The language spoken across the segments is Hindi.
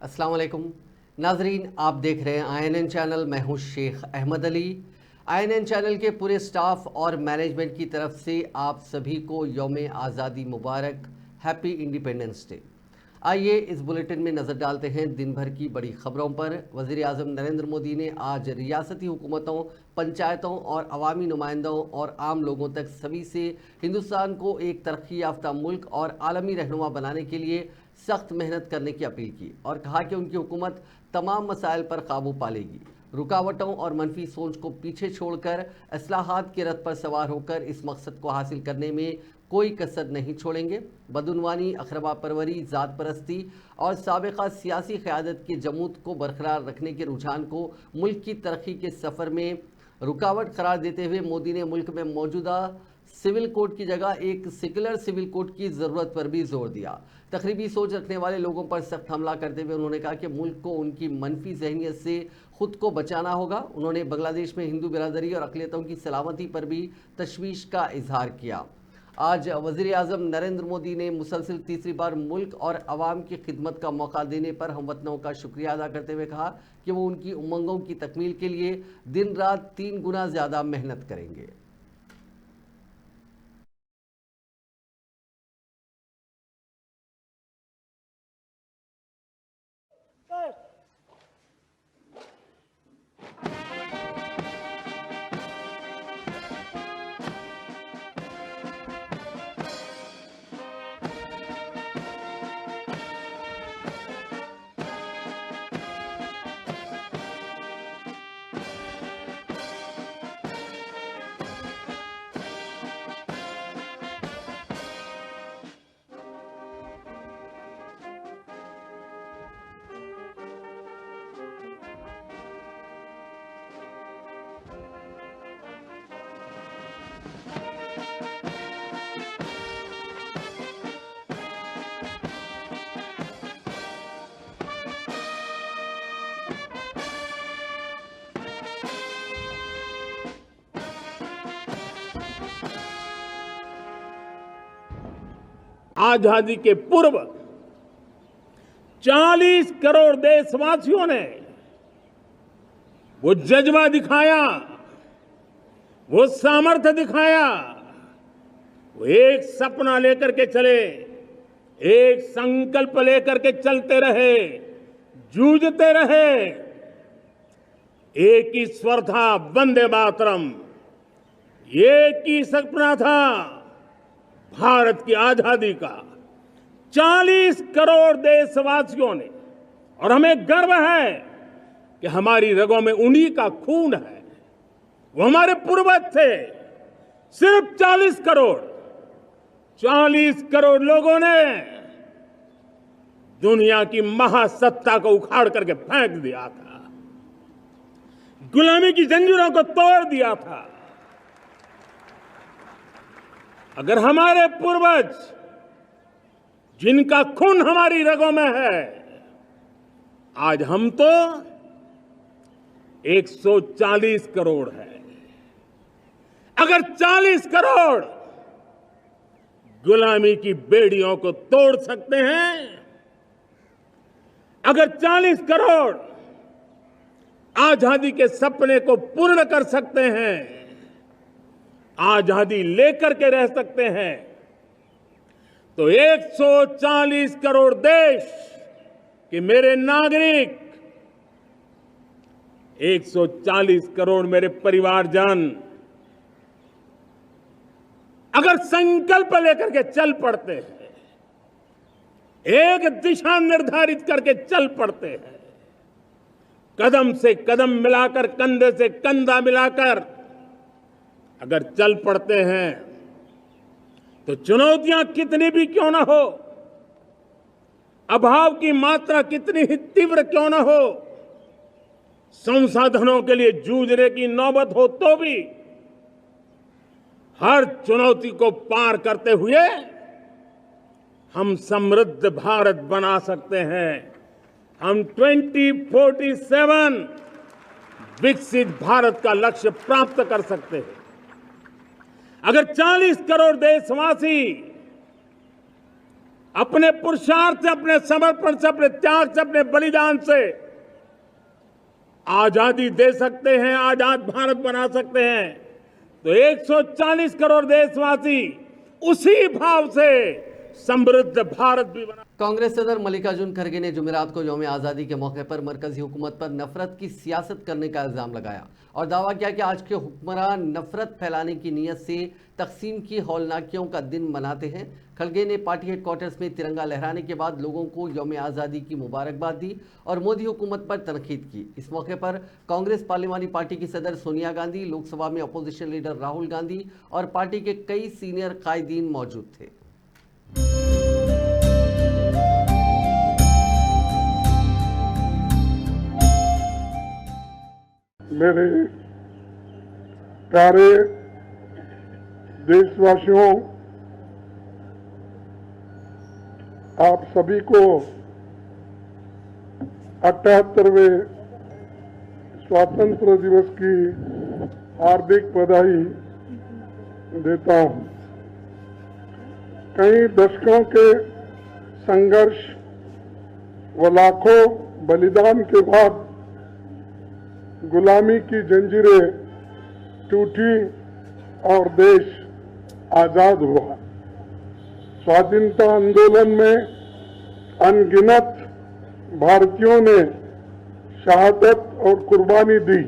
अस्सलाम वालेकुम नाजरीन, आप देख रहे हैं INN चैनल। मैं हूं शेख अहमद अली। INN चैनल के पूरे स्टाफ और मैनेजमेंट की तरफ से आप सभी को यौम आज़ादी मुबारक, हैप्पी इंडिपेंडेंस डे। आइए इस बुलेटिन में नज़र डालते हैं दिन भर की बड़ी खबरों पर। वज़ीर आज़म नरेंद्र मोदी ने आज रियासती हुकूमतों, पंचायतों और अवामी नुमाइंदों और आम लोगों तक सभी से हिंदुस्तान को एक तरक्की याफ्ता मुल्क और आलमी रहनुमा बनाने के लिए सख्त मेहनत करने की अपील की और कहा कि उनकी हुकूमत तमाम मसाइल पर काबू पा लेगी। रुकावटों और मनफी सोच को पीछे छोड़कर इस्लाहात के रथ पर सवार होकर इस मकसद को हासिल करने में कोई कसर नहीं छोड़ेंगे। बदउनवानी, अखरबा परवरी, ज़ात परस्ती और साबिक़ा सियासी क़यादत के जमूत को बरकरार रखने के रुझान को मुल्क की तरक्की के सफ़र में रुकावट करार देते हुए मोदी ने मुल्क में मौजूदा सिविल कोड की जगह एक सेकुलर सिविल कोड की ज़रूरत पर भी जोर दिया। तकरीबी सोच रखने वाले लोगों पर सख्त हमला करते हुए उन्होंने कहा कि मुल्क को उनकी मनफी जहनीत से खुद को बचाना होगा। उन्होंने बांग्लादेश में हिंदू बिरादरी और अक़लियतों की सलामती पर भी तशवीश का इजहार किया। आज वज़ीर आज़म नरेंद्र मोदी ने मुसलसल तीसरी बार मुल्क और अवाम की खिदमत का मौका देने पर हमवतनों का शुक्रिया अदा करते हुए कहा कि वो उनकी उमंगों की तकमील के लिए दिन रात 3 गुना ज़्यादा मेहनत करेंगे। आजादी के पूर्व 40 करोड़ देशवासियों ने वो जज्बा दिखाया, वो सामर्थ्य दिखाया, वो एक सपना लेकर के चले, एक संकल्प लेकर के चलते रहे, जूझते रहे। एक ही स्वर था, वंदे मातरम। एक ही सपना था, भारत की आजादी का। 40 करोड़ देशवासियों ने, और हमें गर्व है कि हमारी रगों में उन्हीं का खून है। वो हमारे पूर्वज थे। सिर्फ 40 करोड़ लोगों ने दुनिया की महासत्ता को उखाड़ करके फेंक दिया था, गुलामी की जंजीरों को तोड़ दिया था। अगर हमारे पूर्वज, जिनका खून हमारी रगों में है, आज हम तो 140 करोड़ है। अगर 40 करोड़ गुलामी की बेड़ियों को तोड़ सकते हैं, अगर 40 करोड़ आजादी के सपने को पूर्ण कर सकते हैं, आजादी लेकर के रह सकते हैं, तो 140 करोड़ देश के मेरे नागरिक, 140 करोड़ मेरे परिवारजन अगर संकल्प लेकर के चल पड़ते हैं, एक दिशा निर्धारित करके चल पड़ते हैं, कदम से कदम मिलाकर, कंधे से कंधा मिलाकर अगर चल पड़ते हैं, तो चुनौतियां कितनी भी क्यों ना हो, अभाव की मात्रा कितनी ही तीव्र क्यों ना हो, संसाधनों के लिए जूझने की नौबत हो तो भी हर चुनौती को पार करते हुए हम समृद्ध भारत बना सकते हैं। हम 2047 विकसित भारत का लक्ष्य प्राप्त कर सकते हैं। अगर 40 करोड़ देशवासी अपने पुरुषार्थ से, अपने समर्पण से, अपने त्याग से, अपने बलिदान से आजादी दे सकते हैं, आजाद भारत बना सकते हैं। तो 140 करोड़ देशवासी उसी भाव से समृद्ध भारत भी बना। कांग्रेस सदर मल्लिकार्जुन खड़गे ने जुमेरात को यौम आज़ादी के मौके पर मरकजी हुकूमत पर नफरत की सियासत करने का इल्जाम लगाया और दावा किया कि आज के हुक्मरान नफरत फैलाने की नीयत से तकसीम की हौलनाकियों का दिन मनाते हैं। खड़गे ने पार्टी हेडक्वार्टर्स में तिरंगा लहराने के बाद लोगों को यौम आज़ादी की मुबारकबाद दी और मोदी हुकूमत पर तनकीद की। इस मौके पर कांग्रेस पार्लिमानी पार्टी की सदर सोनिया गांधी, लोकसभा में अपोजिशन लीडर राहुल गांधी और पार्टी के कई सीनियर कायदीन मौजूद थे। मेरे प्यारे देशवासियों, आप सभी को 78वें स्वतंत्र दिवस की हार्दिक बधाई देता हूं। कई दशकों के संघर्ष व लाखों बलिदान के बाद गुलामी की जंजीरें टूटी और देश आजाद हुआ। स्वाधीनता आंदोलन में अनगिनत भारतीयों ने शहादत और कुर्बानी दी।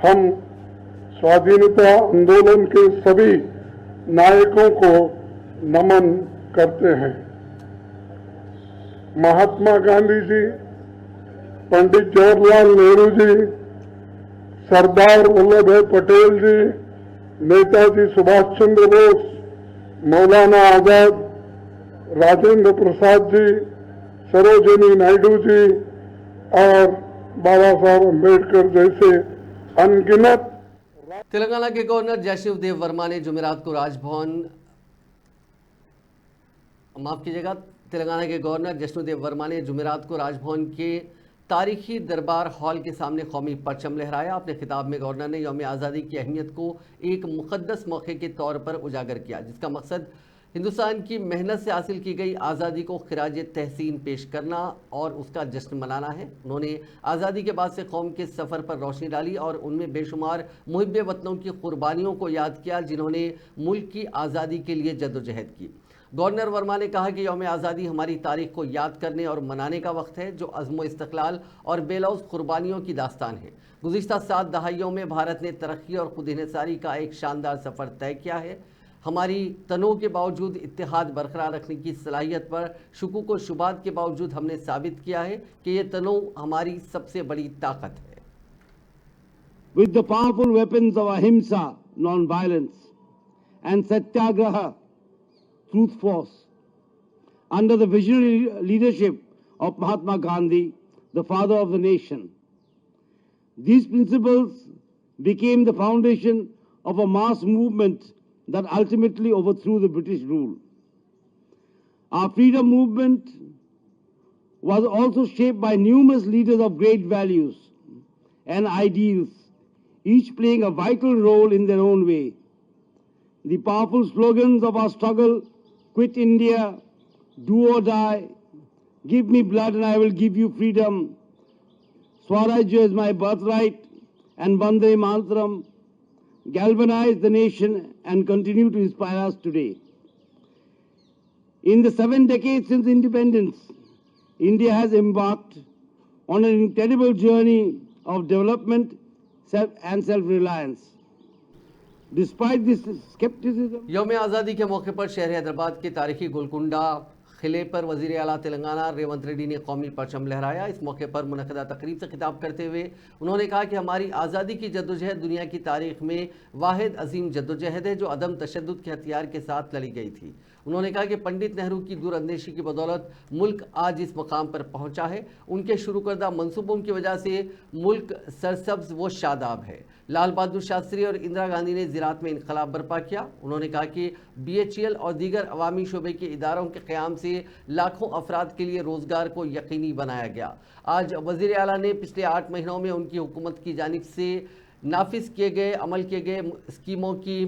हम स्वाधीनता आंदोलन के सभी नायकों को नमन करते हैं। महात्मा गांधी जी, पंडित जवाहरलाल नेहरू जी, सरदार वल्लभ भाई पटेल जी, नेताजी सुभाष चंद्र बोस, मौलाना आजाद, राजेंद्र प्रसाद जी, सरोजिनी नायडू जी और बाबा साहब अम्बेडकर जैसे अनगिनत। तेलंगाना के गवर्नर जयश्री देव वर्मा ने जुमेरात को तेलंगाना के गवर्नर जश्नूदेव वर्मा ने जुमेरात को राजभवन के तारीखी दरबार हॉल के सामने कौमी परचम लहराया। अपने खिताब में गवर्नर ने यौम आज़ादी की अहमियत को एक मुक़द्दस मौके के तौर पर उजागर किया, जिसका मकसद हिंदुस्तान की मेहनत से हासिल की गई आज़ादी को खिराज तहसीन पेश करना और उसका जश्न मनाना है। उन्होंने आज़ादी के बाद से कौम के सफ़र पर रोशनी डाली और उनमें बेशुमार मुहिब्बे वतनों की कुर्बानियों को याद किया, जिन्होंने मुल्क की आज़ादी के लिए जद्दोजहद की। गवर्नर वर्मा ने कहा कि यौम आज़ादी हमारी तारीख को याद करने और मनाने का वक्त है, जो अज़्म इस्तक़लाल और बेलौस कुर्बानियों की दास्तान है। गुज़िश्ता 7 दहाइयों में भारत ने तरक्की और खुद इन्हिसारी का एक शानदार सफ़र तय किया है। हमारी तनों के बावजूद इत्तेहाद बरकरार रखने की सलाहियत पर शुकूक व शुबात के बावजूद हमने साबित किया है कि ये तनों हमारी सबसे बड़ी ताकत है। With the powerful weapons of ahimsa, non-violence, and satyagraha, truth force, under the visionary leadership of Mahatma Gandhi, the father of the nation. These principles became the foundation of a mass movement that ultimately overthrew the British rule. Our freedom movement was also shaped by numerous leaders of great values and ideals, each playing a vital role in their own way. The powerful slogans of our struggle, quit India, do or die, give me blood and I will give you freedom, Swarajya is my birthright, and Vande Mataram, galvanized the nation and continue to inspire us today. In the 7 decades since independence, India has embarked on an incredible journey of development and self-reliance. Despite this skepticism, यौम आज़ादी के मौके पर शहर हैदराबाद के तारीखी गोलकुंडा किले पर वज़ीर आला तेलंगाना रेवंत रेड्डी ने कौमी परचम लहराया। इस मौके पर मुनक़दा तकरीब से खिताब करते हुए उन्होंने कहा कि हमारी आज़ादी की जद्दोजहद दुनिया की तारीख में वाहिद अजीम जद्दोजहद है, जो अदम तशद्दुद के हथियार के साथ लड़ी गई थी। उन्होंने कहा कि पंडित नेहरू की दूरअंदेशी की बदौलत मुल्क आज इस मकाम पर पहुंचा है। उनके शुरू करदा मंसूबों की वजह से मुल्क सरसब्ज व शादाब है। लाल बहादुर शास्त्री और इंदिरा गांधी ने ज़राअत में इनकलाब बर्पा किया। उन्होंने कहा कि BHEL और दीगर अवामी शोबे के इदारों के क़याम से लाखों अफराद के लिए रोज़गार को यकीनी बनाया गया। आज वज़ीर आला ने पिछले 8 महीनों में उनकी हुकूमत की जानिब से नाफिज किए गए अमल किए गए स्कीमों की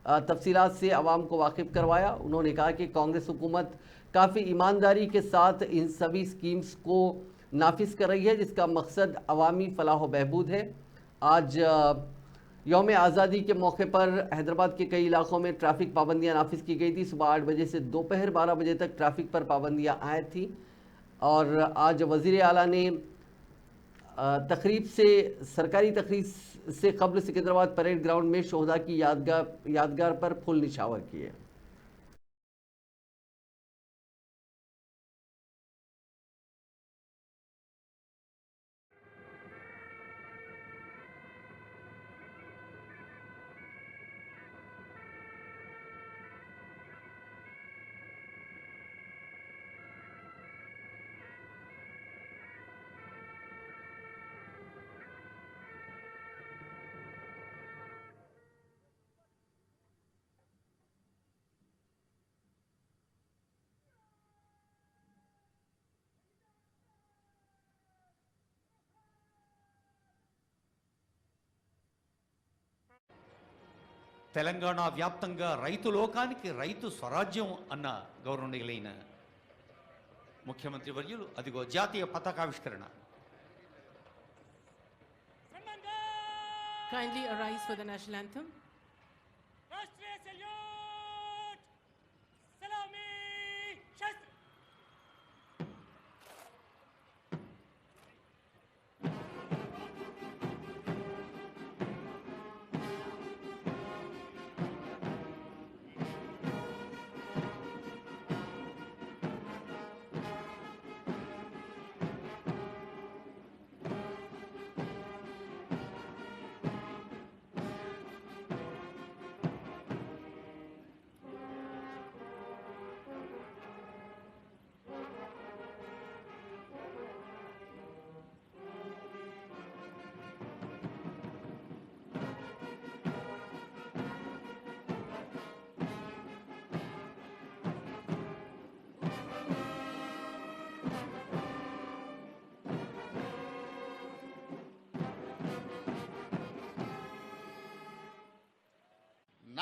तफसीलात से आवाम को वाकिफ़ करवाया। उन्होंने कहा कि कांग्रेस हुकूमत काफ़ी ईमानदारी के साथ इन सभी स्कीम्स को नाफिज कर रही है, जिसका मकसद अवामी फलाह व बहबूद है। आज यौम आज़ादी के मौके पर हैदराबाद के कई इलाकों में ट्रैफिक पाबंदियां नाफिज की गई थी। सुबह 8 बजे से दोपहर 12 बजे तक ट्रैफिक पर पाबंदियां आयद थी और आज वज़ीर आला ने तकरीब से सरकारी तकरीब से कब्ल सिकंदराबाद परेड ग्राउंड में शोहदा की यादगार पर फूल निछावर किए। తెలంగాణ వ్యాప్తంగా రైతు లోకానికి రైతు స్వరాజ్యం అన్న గౌరవనీయులైన ముఖ్యమంత్రి వర్యులు అదిగో జాతీయ పతాకావిష్కరణ. Kindly arise for the national anthem.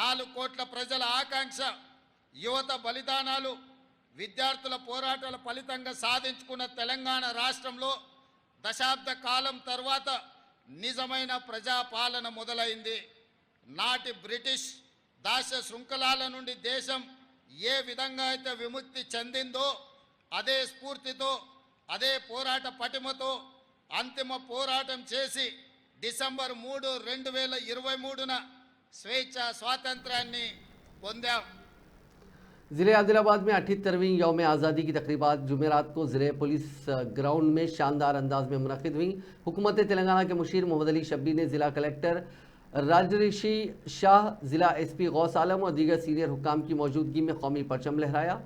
నాలుగు కోట్ల ప్రజల ఆకాంక్ష, యువత బలిదానాలు, విద్యార్థుల పోరాటాల ఫలితంగా సాధించుకున్న తెలంగాణ రాష్ట్రంలో దశాబ్ద కాలం తర్వాత నిజమైన ప్రజాపాలన మొదలైంది. నాటి బ్రిటిష్ దాస్య శృంఖలాల నుండి దేశం ఏ విధంగా అయితే విముక్తి చెందిందో అదే స్ఫూర్తితో, అదే పోరాట పటిమతో అంతిమ పోరాటం చేసి డిసెంబర్ 3, 2023న స్వేచ్ఛ స్వాతంత్రాన్ని పొందాం. ज़िले आदिलाबाद में 78वीं यौम आज़ादी की तकरीबात जुमेरात को ज़िले पुलिस ग्राउंड में शानदार अंदाज में मुनक़िद हुई। हुकूमत तेलंगाना के मुशीर मोहम्मद अली शब्बी ने ज़िला कलेक्टर राजऋषि शाह, ज़िला SP गौस आलम और दीगर सीनियर हुक्काम की मौजूदगी में कौमी परचम लहराया।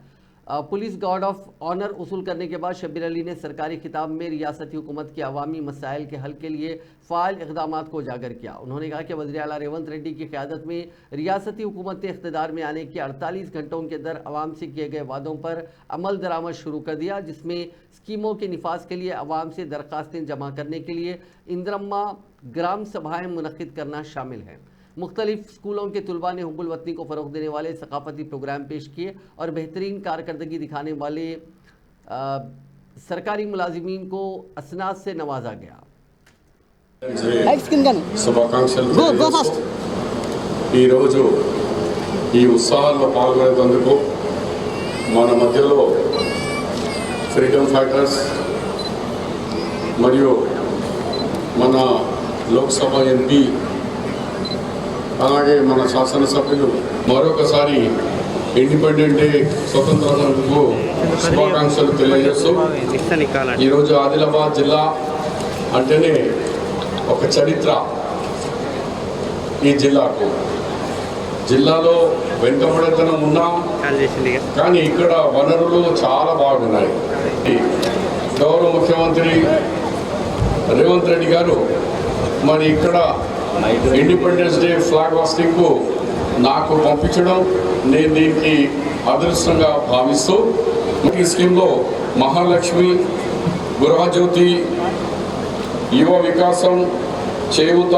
पुलिस गार्ड ऑफ ऑनर उसूल करने के बाद शब्बीर अली ने सरकारी खिताब में रियासती हुकूमत के अवामी मसाइल के हल के लिए फ़ाइल इक़दाम को उजागर किया। उन्होंने कहा कि वज़ीर आला रेवंत रेड्डी की क़यादत में रियासती हुकूमत ने इक़्तिदार में आने के 48 घंटों के अंदर अवाम से किए गए वादों पर अमल दरामद शुरू कर दिया, जिसमें स्कीमों के निफाज के लिए अवाम से दरख्वास्तें जमा करने के लिए इंदिरम्मा ग्राम सभाएँ मुनक़िद करना शामिल है। मुख्तलिफ स्कूलों के तुलबा ने हुब्बुल वतनी को फ़रोग़ देने वाले सकाफ़ती प्रोग्राम पेश किए और बेहतरीन कारकर्दगी दिखाने वाले सरकारी मुलाजिमीन को असनाद से नवाजा गया। శుభాకాంక్షలు తెలియజేస్తూ ఈరోజు ఈ ఉత్సవాల్లో పాల్గొనేందుకు మన మధ్యలో ఫ్రీడమ్ ఫైటర్స్ మరియు మన లోక్సభ ఎంపీ అలాగే మన శాసనసభ్యులు మరొకసారి ఇండిపెండెంట్ డే స్వతంత్ర దినోత్సవ శుభాకాంక్షలు తెలియజేస్తూ ఈరోజు ఆదిలాబాద్ జిల్లా అంటేనే ఒక చరిత్ర. ఈ జిల్లాలో వెనుకబడితనం ఉన్నాం, కానీ ఇక్కడ వనరులు చాలా బాగున్నాయి. గౌరవ ముఖ్యమంత్రి రేవంత్ రెడ్డి గారు మరి ఇక్కడ ఇండిపెండెన్స్ డే ఫ్లాగ్ హాస్టింగ్ కు నాకు పంపించడం నేను దీనికి అదృష్టంగా భావిస్తూ ఈ స్కీమ్లో మహాలక్ష్మి, గృహజ్యోతి, యువ వికాసం, చేయూత,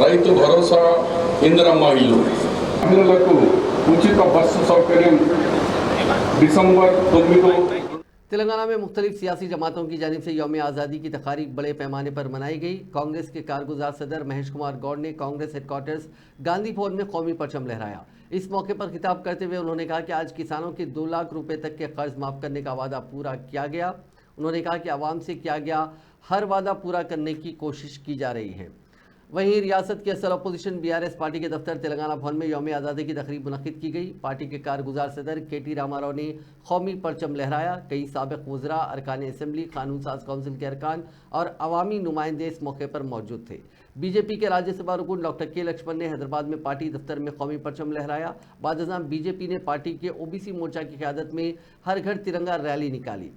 రైతు భరోసా, ఇందిరమ్మ ఇల్లు, మహిళలకు ఉచిత బస్సు సౌకర్యం, डिसेंबर 9 तेलंगाना में मुख्तलिफ सियासी जमातों की जानिब से यौम आज़ादी की तकारीब बड़े पैमाने पर मनाई गई। कांग्रेस के कारगुजार सदर महेश कुमार गौड़ ने कांग्रेस हेडक्वार्टर्स गांधी भवन में कौमी परचम लहराया। इस मौके पर खिताब करते हुए उन्होंने कहा कि आज किसानों के 2 लाख रुपए तक के कर्ज माफ करने का वादा पूरा किया गया। उन्होंने कहा कि आवाम से किया गया हर वादा पूरा करने की कोशिश की जा रही है। वहीं रियासत की असल अपोजिशन BRS पार्टी के दफ्तर तेलंगाना भवन में यौम आज़ादी की तकरीब मुनक्किद की गई। पार्टी के कारगुजार सदर KT रामाराव ने कौमी परचम लहराया। कई साबिक वज़रा, अरकान असम्बली, कानून साज काउंसिल के अरकान और अवामी नुमाइंदे इस मौके पर मौजूद थे। बीजेपी के राज्यसभा रुकन डॉक्टर K लक्ष्मण ने हैदराबाद में पार्टी दफ्तर में कौमी परचम लहराया। बाद बीजेपी ने पार्टी के OBC मोर्चा की क़यादत में हर घर तिरंगा रैली निकाली।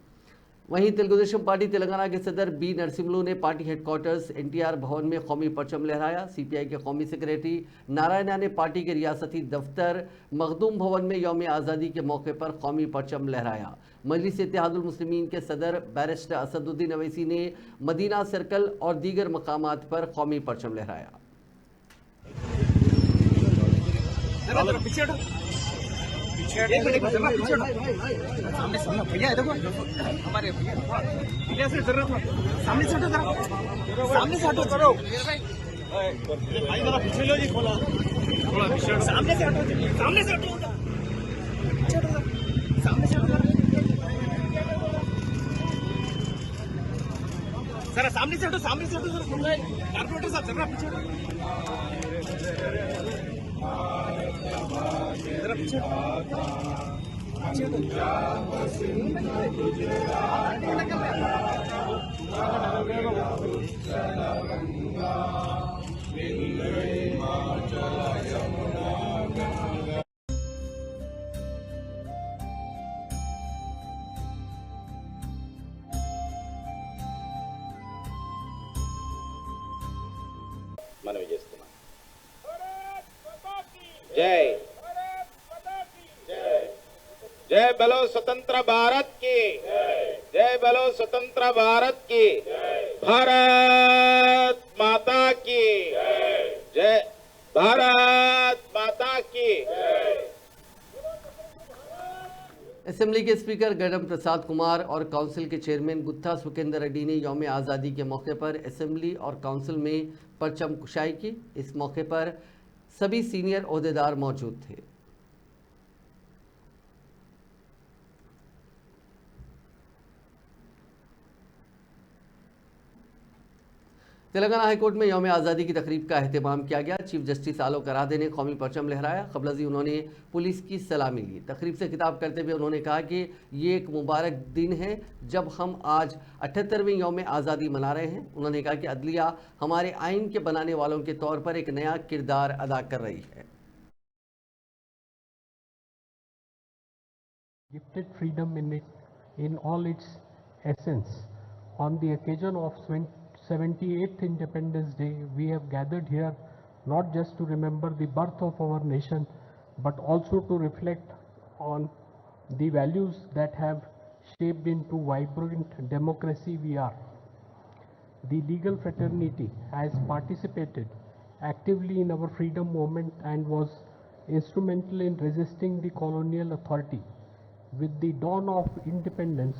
वहीं तेलुगुदेशम पार्टी तेलंगाना के सदर B नरसिम्हलू ने पार्टी हेडक्वार्टर्स NTR भवन में कौमी परचम लहराया। CPI के कौमी सेक्रेटरी नारायणा ने पार्टी के रियासती दफ्तर मखदूम भवन में यौम आज़ादी के मौके पर कौमी परचम लहराया। मजलिस इत्तेहादुल मुस्लिमीन के सदर बैरिस्टर असदुद्दीन अवैसी ने मदीना सर्कल और दीगर मकामात पर कौमी परचम लहराया। भैया देखो हमारे भैया से जरूरत सामने से हटो जरा सामने से हटो करो भाई जरा पीछे लो जी खोला थोड़ा पीछे सामने से हटो सामने से हटो सामने से हटो जरा सामने से हटो जरा कारपोरेटर साहब जरा पीछे जरा पीछे మనవి చేస్తున్నాం। జై जय बोलो स्वतंत्र भारत की जय बोलो स्वतंत्र भारत की भारत माता की जय भारत माता की। असेंबली के स्पीकर गडम प्रसाद कुमार और काउंसिल के चेयरमैन गुत्था सुकेंद्र रेड्डी ने यौम आज़ादी के मौके पर असेंबली और काउंसिल में परचम कुशाई की। इस मौके पर सभी सीनियर ओहदेदार मौजूद थे। तेलंगाना हाईकोर्ट में यौम आज़ादी की तकरीब का अहतमाम किया गया। चीफ जस्टिस आलोक आराधे ने कौमी परचम लहराया। क़ब्ल उन्होंने पुलिस की सलामी ली। तकरीब से खिताब करते हुए उन्होंने कहा कि ये एक मुबारक दिन है जब हम आज 78वें यौम आज़ादी मना रहे हैं। उन्होंने कहा कि अदलिया हमारे आइन के बनाने वालों के तौर पर एक नया किरदार अदा कर रही है। Gifted freedom in all its essence. On the occasion of 78th Independence Day, we have gathered here not just to remember the birth of our nation, but also to reflect on the values that have shaped into vibrant democracy we are. The legal fraternity has participated actively in our freedom movement and was instrumental in resisting the colonial authority. With the dawn of independence,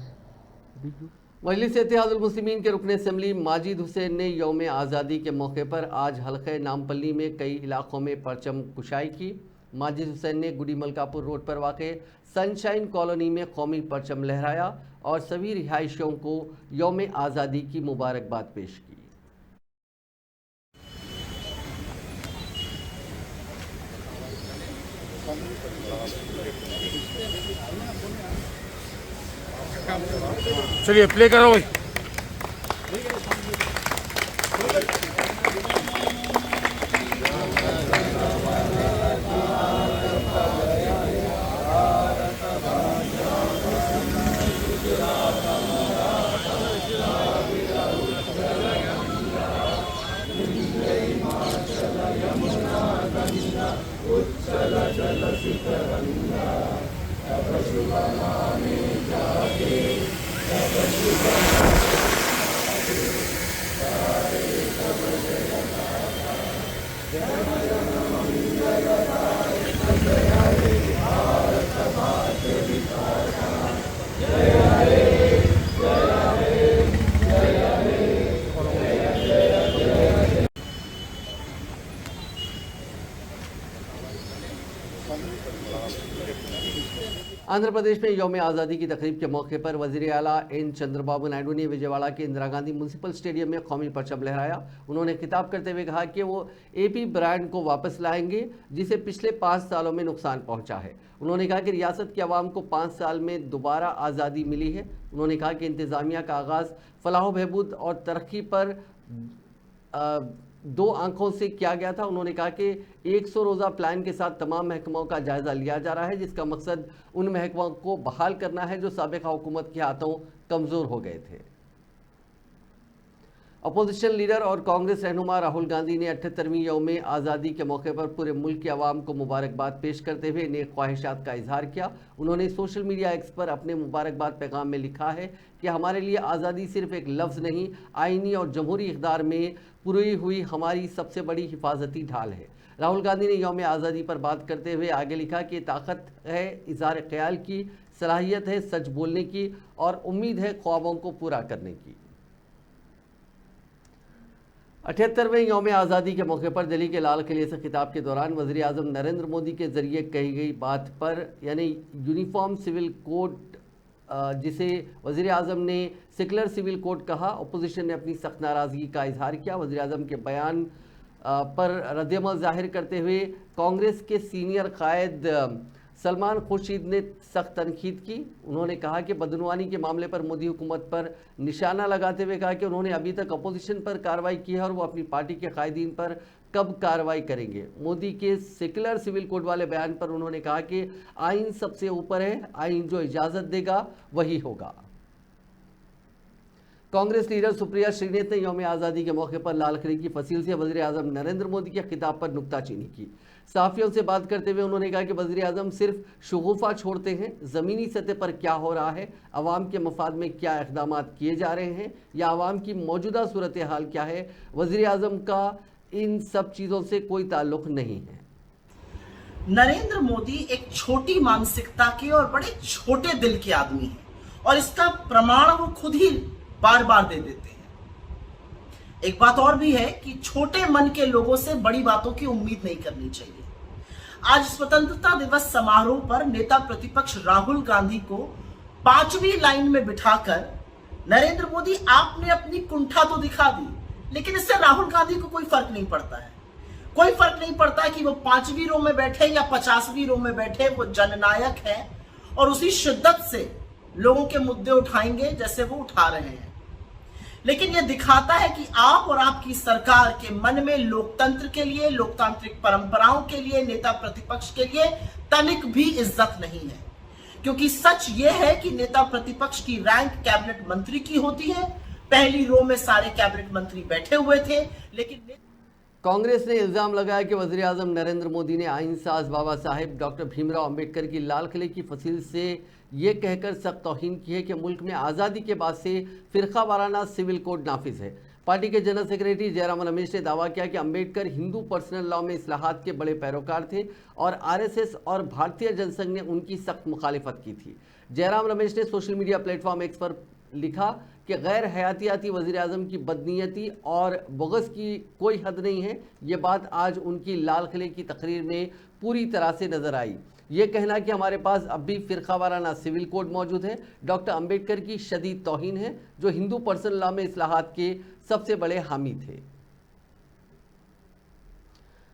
मजलिस इत्तेहादुल मुस्लिमीन के रुकन असम्बली माजिद हुसैन ने यौम आज़ादी के मौके पर आज हल्के नामपल्ली में कई इलाकों में परचम कुशाई की। माजिद हुसैन ने गुडी मलकापुर रोड पर वाक़े सनशाइन कॉलोनी में कौमी परचम लहराया और सभी रिहायशियों को यौम आज़ादी की मुबारकबाद पेश की। चलिए प्ले करो भाई। आंध्र प्रदेश में यौम आज़ादी की तकरीब के मौके पर वज़ीर आला एन चंद्रबाबू नायडू ने विजयवाड़ा के इंदिरा गांधी म्यूनसिपल स्टेडियम में कौमी परचम लहराया। उन्होंने खिताब करते हुए कहा कि वो एपी ब्रांड को वापस लाएंगे जिसे पिछले 5 सालों में नुकसान पहुंचा है। उन्होंने कहा कि रियासत की आवाम को 5 साल में दोबारा आज़ादी मिली है। उन्होंने कहा कि इंतज़ामिया का आगाज़ फलाह बहबूद और तरक्की पर 2 आंखों से किया गया था। उन्होंने कहा कि 100 रोज़ा प्लान के साथ तमाम महकमों का जायज़ा लिया जा रहा है, जिसका मकसद उन महकमों को बहाल करना है जो साबिक़ा हुकूमत के हाथों कमज़ोर हो गए थे। अपोजिशन लीडर और कांग्रेस रहनुमा राहुल गांधी ने 78वीं यौम आज़ादी के मौके पर पूरे मुल्क की आवाम को मुबारकबाद पेश करते हुए नेक ख्वाहिशात का इजहार किया। उन्होंने सोशल मीडिया एक्स पर अपने मुबारकबाद पैगाम में लिखा है कि हमारे लिए आज़ादी सिर्फ एक लफ्ज़ नहीं, आईनी और जमहूरी इक़्तिदार में पुरी हुई हमारी सबसे बड़ी हिफाजती ढाल है। राहुल गांधी ने यौम आज़ादी पर बात करते हुए आगे लिखा कि ताकत है इज़हार ख्याल की, सलाहियत है सच बोलने की और उम्मीद है ख्वाबों को पूरा करने की। 78वें यौम आज़ादी के मौके पर दिल्ली के लाल किले से खिताब के दौरान वज़ीर आज़म नरेंद्र मोदी के ज़रिए कही गई बात पर यानी यूनिफॉर्म सिविल कोड, जिसे वज़ीर आज़म ने सेकुलर सिविल कोड कहा, अपोजिशन ने अपनी सख्त नाराज़गी का इजहार किया। वज़ीर आज़म के बयान पर रद्दअमल जाहिर करते हुए कांग्रेस के सीनियर कायद सलमान खुर्शीद ने सख्त तनकीद की। उन्होंने कहा कि बदनवानी के मामले पर मोदी हुकूमत पर निशाना लगाते हुए कहा कि उन्होंने अभी तक अपोजिशन पर कार्रवाई की है और वो अपनी पार्टी के कायदीन पर कब कार्रवाई करेंगे। मोदी के सेकुलर सिविल कोड वाले बयान पर उन्होंने कहा कि आइन सबसे ऊपर है, आइन जो इजाज़त देगा वही होगा। कांग्रेस लीडर सुप्रिया श्रीनेत ने यौम आज़ादी के मौके पर लाल किले की फसील से वज़ीर आज़म नरेंद्र मोदी के खिताब पर नुक्ताचीनी की। सहाफ़ियों से बात करते हुए उन्होंने कहा कि वज़ीर आज़म सिर्फ शगुफ़ा छोड़ते हैं, ज़मीनी सतह पर क्या हो रहा है, आवाम के मफाद में क्या इक़दाम किए जा रहे हैं या आवाम की मौजूदा सूरत हाल क्या है, वज़ीर आज़म का इन सब चीज़ों से कोई ताल्लुक़ नहीं है। नरेंद्र मोदी एक छोटी मानसिकता के और बड़े छोटे दिल के आदमी हैं और इसका प्रमाण वो खुद ही बार बार दे देते हैं। एक बात और भी है कि छोटे मन के लोगों से बड़ी बातों की उम्मीद नहीं करनी चाहिए। आज स्वतंत्रता दिवस समारोह पर नेता प्रतिपक्ष राहुल गांधी को 5वीं लाइन में बिठाकर नरेंद्र मोदी आपने अपनी कुंठा तो दिखा दी, लेकिन इससे राहुल गांधी को कोई फर्क नहीं पड़ता है। कोई फर्क नहीं पड़ता कि वो 5वीं रो में बैठे या 50वीं रो में बैठे, वो जननायक है और उसी शिद्दत से लोगों के मुद्दे उठाएंगे जैसे वो उठा रहे हैं। लेकिन यह दिखाता है कि आप और आपकी सरकार के मन में लोकतंत्र के लिए, लोकतांत्रिक परंपराओं के लिए, नेता प्रतिपक्ष के लिए तनिक भी इज्जत नहीं है। क्योंकि सच यह है कि नेता प्रतिपक्ष की रैंक कैबिनेट मंत्री की होती है। पहली रो में सारे कैबिनेट मंत्री बैठे हुए थे, लेकिन कांग्रेस ने इल्ज़ाम लगाया कि वज़ीर आज़म नरेंद्र मोदी ने आइन साज बाबा साहेब डॉक्टर भीमराव अंबेडकर की लाल किले की फसील से ये कहकर सख्त तौहीन की है कि मुल्क में आज़ादी के बाद से फ़िरका वाराना सिविल कोड नाफिज है। पार्टी के जनरल सेक्रेटरी जयराम रमेश ने दावा किया कि अंबेडकर हिंदू पर्सनल लॉ में इस्लाहात के बड़े पैरोकार थे और आरएसएस और भारतीय जनसंघ ने उनकी सख्त मुखालिफत की थी। जयराम रमेश ने सोशल मीडिया प्लेटफॉर्म एक्स पर लिखा कि गैर हयातियाती वज़ीर आज़म की बदनीयती और बुग़्ज़ की कोई हद नहीं है। ये बात आज उनकी लाल किले की तकरीर में पूरी तरह से नज़र आई। ये कहना कि हमारे पास अब भी फ़िरका वाराना सिविल कोड मौजूद है, डॉक्टर अंबेडकर की शदीद तौहीन है, जो हिंदू पर्सनल लॉ में इस्लाहात के सबसे बड़े हामी थे।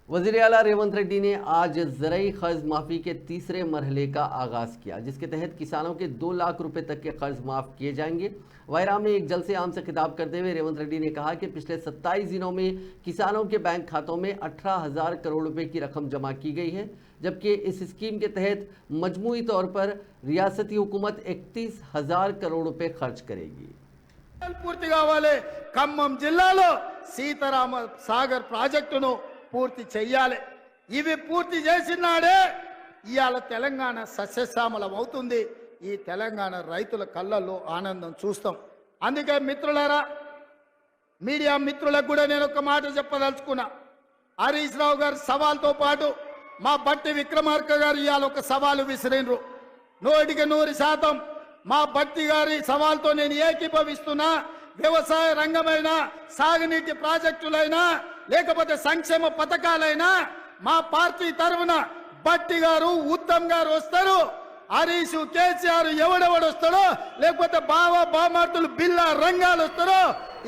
वज़ीर आला रेवंत रेड्डी ने आज ज़रई कर्ज माफ़ी के तीसरे मरहले का आगाज़ किया, जिसके तहत किसानों के 2 लाख रुपए तक के कर्ज माफ़ किए जाएंगे। वायरा में एक जलसे आम से खिताब करते हुए रेवंत रेड्डी ने कहा कि पिछले 27 दिनों में किसानों के बैंक खातों में 18,000 करोड़ रुपए की रकम जमा की गई है, जबकि इस स्कीम के तहत मजमूई तौर पर रियासती हुकूमत 31,000 करोड़ रुपए खर्च करेगी। పూర్తి కావాలి। ఖమ్మం జిల్లాలో సీతారామ సాగర్ ప్రాజెక్టును పూర్తి చెయ్యాలి। ఇవి పూర్తి చేసినాడే ఇవాళ తెలంగాణ సస్యశ్యామలం అవుతుంది। ఈ తెలంగాణ రైతుల కళ్ళల్లో ఆనందం చూస్తాం। అందుకే మిత్రులారా, మీడియా మిత్రులకు కూడా నేను ఒక మాట చెప్పదలుచుకున్నా। హరీష్ రావు గారి సవాల్తో పాటు మా బట్టి విక్రమార్క గారు ఇవాళ ఒక సవాలు విసిరినరు। 100% మా బట్టి గారి సవాల్తో నేను ఏకీభవిస్తున్నా। వ్యవసాయ రంగమైనా, సాగునీటి ప్రాజెక్టులైనా, లేకపోతే సంక్షేమ పథకాలైనా మా పార్టీ తరఫున బట్టి గారు, ఉత్తమ్ గారు వస్తారు। హరీష్ కేసీఆర్ ఎవడెవడు వస్తాడో లేకపోతే బావ బామార్తులు బిల్లా రంగాలు వస్తారో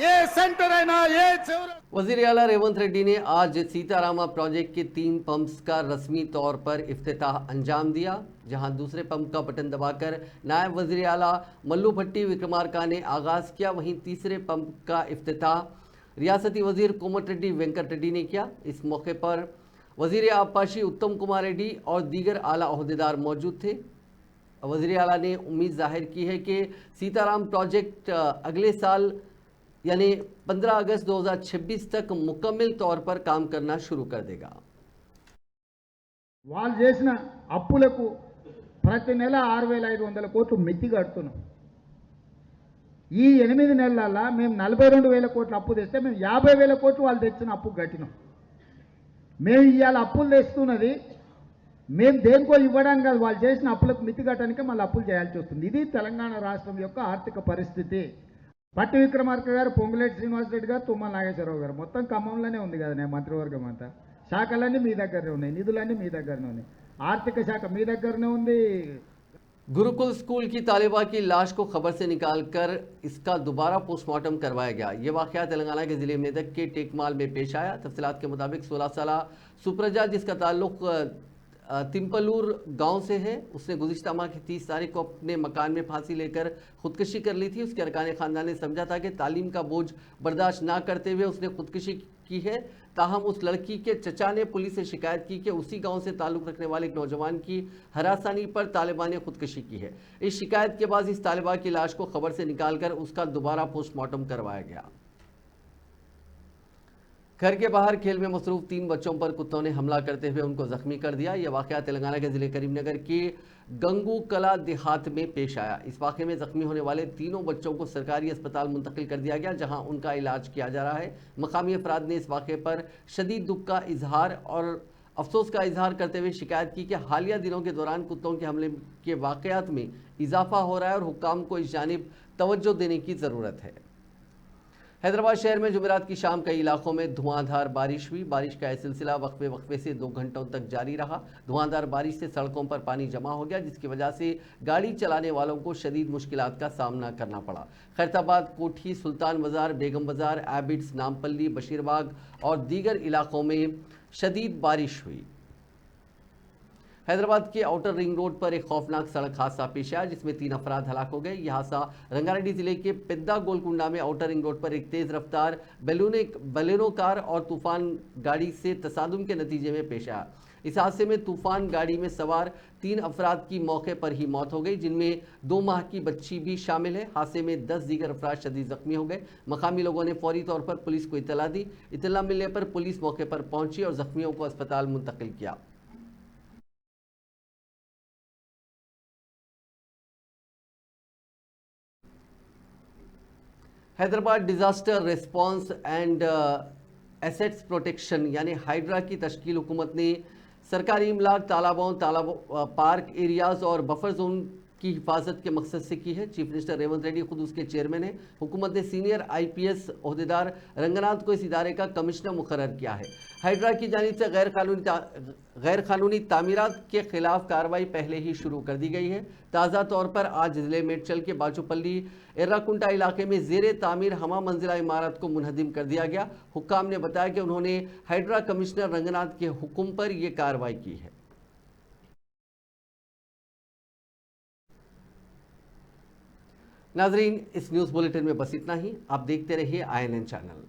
ఏ సెంటర్ అయినా ఏ చివర वज़ीर आला रेवंत रेड्डी ने आज सीतारामा प्रोजेक्ट के 3 पंप्स का रस्मी तौर पर इफ्तिताह अंजाम दिया, जहां दूसरे पंप का बटन दबाकर नायब वज़ीर आला मल्लू भट्टी विक्रमार्का ने आगाज़ किया। वहीं तीसरे पंप का इफ्तिताह रियासती वज़ीर कोमट रेड्डी वेंकट रेड्डी ने किया। इस मौके पर वज़ीर आबपाशी उत्तम कुमार रेड्डी और दीगर आला ओहदेदार मौजूद थे। वज़ीर आला ने उम्मीद जाहिर की है कि सीताराम प्रोजेक्ट अगले साल यानी 15 अगस्त 2026 तक मुकम्मल तौर पर काम करना शुरू कर देगा। వాళ్ళు చేసిన అప్పులకు ప్రతి నెల 6500 కోట్లు మిత్తి కడుతున్నాం। ఈ 8 నెలల్లో మేము 42000 కోట్ల అప్పు తెస్తే మేము 50000 కోట్లు వాళ్ళు తెచ్చిన అప్పు కట్టినాం। మేము ఇవాళ అప్పులు తెస్తున్నది మేము దేనికో ఇవ్వడానికి కాదు, వాళ్ళు చేసిన అప్పులకు మిత్తి కట్టడానికే మళ్ళీ అప్పులు చేయాల్సి వస్తుంది। ఇది తెలంగాణ రాష్ట్రం యొక్క ఆర్థిక పరిస్థితి। పట్టి విక్రమార్క గారు, పొంగులేటి శ్రీనివాసరెడ్డి గారు, తుమ్మల నాగేశ్వరరావు గారు మొత్తం ఖమ్మంలోనే ఉంది కదా నేను మంత్రివర్గం అంతా, శాఖలన్నీ మీ దగ్గరనే ఉన్నాయి, నిధులన్నీ మీ దగ్గరనే ఉన్నాయి, ఆర్థిక శాఖ మీ దగ్గరనే ఉంది। गुरुकुल स्कूल की तालिबा की लाश को खबर से निकालकर इसका दोबारा पोस्टमार्टम करवाया गया। ये वाक़या तेलंगाना के ज़िले मेदक के टेकमाल में पेश आया। तफसीलात के मुताबिक 16 साल सुप्रजा, जिसका ताल्लुक तिम्पलूर गांव से है, उसने गुज़िश्ता माह की 30 तारीख को अपने मकान में फांसी लेकर खुदकुशी कर ली थी। उसके अरकान ख़ानदान ने समझा था कि तालीम का बोझ बर्दाश्त ना करते हुए उसने खुदकुशी की है। ताहम उस लड़की के चचा ने पुलिस से शिकायत की कि उसी गांव से ताल्लुक़ रखने वाले एक नौजवान की हरासानी पर तालिबा ने खुदकुशी की है। इस शिकायत के बाद इस तालिबा की लाश को खबर से निकालकर उसका दोबारा पोस्टमार्टम करवाया गया। घर के बाहर खेल में मसरूफ 3 बच्चों पर कुत्तों ने हमला करते हुए उनको जख्मी कर दिया। यह वाक़या तेलंगाना के ज़िले करीमनगर के गंगू कला देहात में पेश आया। इस वाक़े में जख्मी होने वाले तीनों बच्चों को सरकारी अस्पताल मुंतकिल कर दिया गया, जहां उनका इलाज किया जा रहा है। मकामी अफराद ने इस वाक़े पर शदीद दुख का इजहार और अफसोस का इजहार करते हुए शिकायत की कि हालिया दिनों के दौरान कुत्तों के हमले के वाक़यात में इजाफा हो रहा है और हुक्काम को इस जानिब तवज्जो देने की ज़रूरत है। हैदराबाद शहर में जुमेरात की शाम कई इलाकों में धुआंधार बारिश हुई। बारिश का यह सिलसिला वक्फे वक्फे से 2 घंटों तक जारी रहा। धुआंधार बारिश से सड़कों पर पानी जमा हो गया, जिसकी वजह से गाड़ी चलाने वालों को शदीद मुश्किलात का सामना करना पड़ा। खैरताबाद, कोठी, सुल्तान बाजार, बेगम बाजार, एबिड्स, नामपल्ली, बशीरबाग और दीगर इलाकों में शदीद बारिश हुई। हैदराबाद के आउटर रिंग रोड पर एक खौफनाक सड़क हादसा पेश आया, जिसमें 3 अफराद हलाक हो गए। यह हादसा रंगारेड्डी जिले के पिद्दा गोलकुंडा में आउटर रिंग रोड पर एक तेज रफ्तार बलेनो कार और तूफान गाड़ी से तसादुम के नतीजे में पेश आया। इस हादसे में तूफान गाड़ी में सवार 3 अफराद की मौके पर ही मौत हो गई, जिनमें 2 माह की बच्ची भी शामिल है। हादसे में 10 दीगर अफराद शदीद जख्मी हो गए। मकामी लोगों ने फौरी तौर पर पुलिस को इतला दी। इतला मिलने पर पुलिस मौके पर पहुंची और जख्मियों को अस्पताल मुंतकिल किया। Hyderabad disaster response and assets protection यानी हाइड्रा की तश्कील हुकूमत ने सरकारी इमलाक, तालाबों, पार्क एरियाज़ और बफर जोन की हिफाजत के मकसद से की है। चीफ मिनिस्टर रेवंत रेड्डी खुद उसके चेयरमैन हैं। हुकूमत ने सीनियर IPS ओहदेदार रंगनाथ को इस इदारे का कमिश्नर मुकर्रर किया है। हाइड्रा की जानिब से गैर कानूनी तामीरात के खिलाफ कार्रवाई पहले ही शुरू कर दी गई है। ताज़ा तौर पर आज ज़िले मेडचल के बाचूपल्ली एर्राकुंटा इलाके में ज़ेरे तामीर हमा मंजिला इमारत को मुनहदिम कर दिया गया। हुक्काम ने बताया कि उन्होंने हाइड्रा कमिश्नर रंगनाथ के हुक्म पर यह कार्रवाई की है। नाजरीन, इस न्यूज़ बुलेटिन में बस इतना ही। आप देखते रहिए INN चैनल।